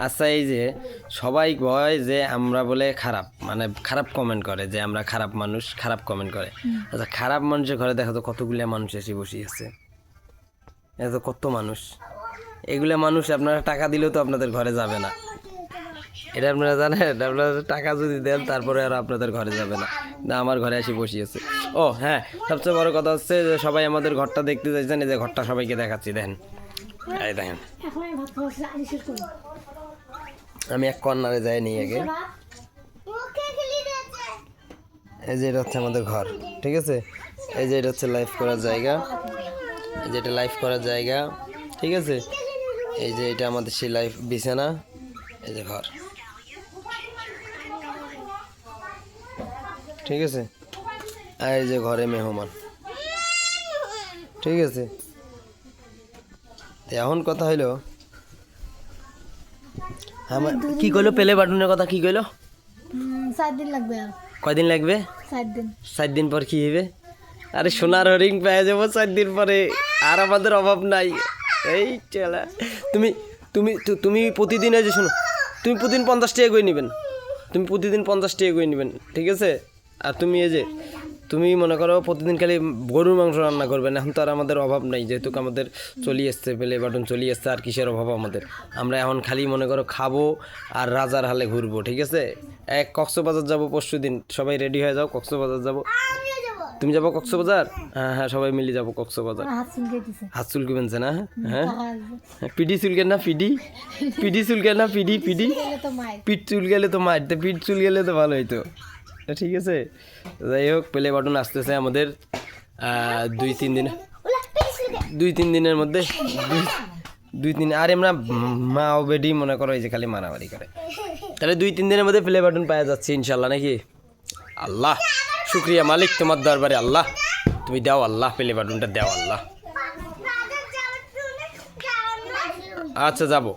আচ্ছা, এই যে সবাই কয় যে আমরা বলে খারাপ, মানে খারাপ কমেন্ট করে যে আমরা খারাপ মানুষ, খারাপ কমেন্ট করে। আচ্ছা, খারাপ মানুষের ঘরে দেখো তো কতগুলা মানুষ এসে বসে আছে, এত কত মানুষ। এগুলা মানুষ আপনারা টাকা দিলেও তো আপনাদের ঘরে যাবে না, এটা আপনারা জানেন। আপনারা টাকা যদি দেন তারপরে আর আপনাদের ঘরে যাবে না, না আমার ঘরে এসে বসিয়েছে। ও হ্যাঁ, সবচেয়ে বড় কথা হচ্ছে যে সবাই আমাদের ঘরটা দেখতে চাইছেন, এই যে ঘরটা সবাইকে দেখাচ্ছি, দেখেন এই দেখেন। আমি এক কর্নারে যাই নিয়ে আগে, এই যে এটা হচ্ছে আমাদের ঘর, ঠিক আছে। এই যে এটা হচ্ছে লাইভ করার জায়গা, এই যে এটা লাইভ করার জায়গা, ঠিক আছে। এই যে এটা আমাদের সেই লাইভ বিছানা, এই যে ঘর, ঠিক আছে। আর এই যে ঘরে মেহমান, ঠিক আছে। এখন কথা হইলো আমার কি কইলো, প্লে বাটনের কথা কি কইলো? 7 দিন লাগবে। আর কয়দিন লাগবে? 7 দিন। 7 দিন পর কি হবে? আরে সোনার হরিং পেয়ে যাবো 7 দিন পরে, আর আমাদের অভাব নাই। এই চলা, তুমি তুমি তুমি প্রতিদিন, এই যে শোনো, তুমি প্রতিদিন 50 টাকা করে নেবেন, তুমি প্রতিদিন 50 টাকা করে নেবেন, ঠিক আছে। আর তুমি এই যে তুমি মনে করো প্রতিদিন খালি গরুর মাংস রান্না করবেন। এখন তো আর আমাদের অভাব নাই, যেহেতু আমাদের চলি আসছে, প্লে বাটন চলি আসছে, আর কিসের অভাব আমাদের। আমরা এখন খালি মনে করো খাবো আর রাজার হালে ঘুরবো, ঠিক আছে। কক্সবাজার যাবো পরশু দিন, সবাই রেডি হয়ে যাও, কক্সবাজার যাবো। তুমি যাবো কক্সবাজার? হ্যাঁ হ্যাঁ, সবাই মিলে যাবো কক্সবাজার। হাত চুলকে দিছে। হাত চুলকে বেনছে না? হ্যাঁ, পিডি চুলকেন না, পিডি পিডি চুলকেন না, পিডি পিডি গেলে তো মাই। পিঠ চুল গেলে তো মারতে, পিঠ চুল গেলে তো ভালো হইতো, ঠিক আছে। যাই হোক, প্লে বাটন আসতেছে আমাদের 2-3 দিনের মধ্যে, 2-3। আর আমরা মা ও বেডি মনে করো এই যে খালি মারামারি করে, তাহলে 2-3 দিনের মধ্যে প্লে বাটন পাওয়া যাচ্ছে ইনশাল্লাহ, নাকি? আল্লাহ শুক্রিয়া মালিক তোমার দরবারে, আল্লাহ তুমি দাও, আল্লাহ প্লে বাটনটা দাও আল্লাহ। আচ্ছা, যাবো।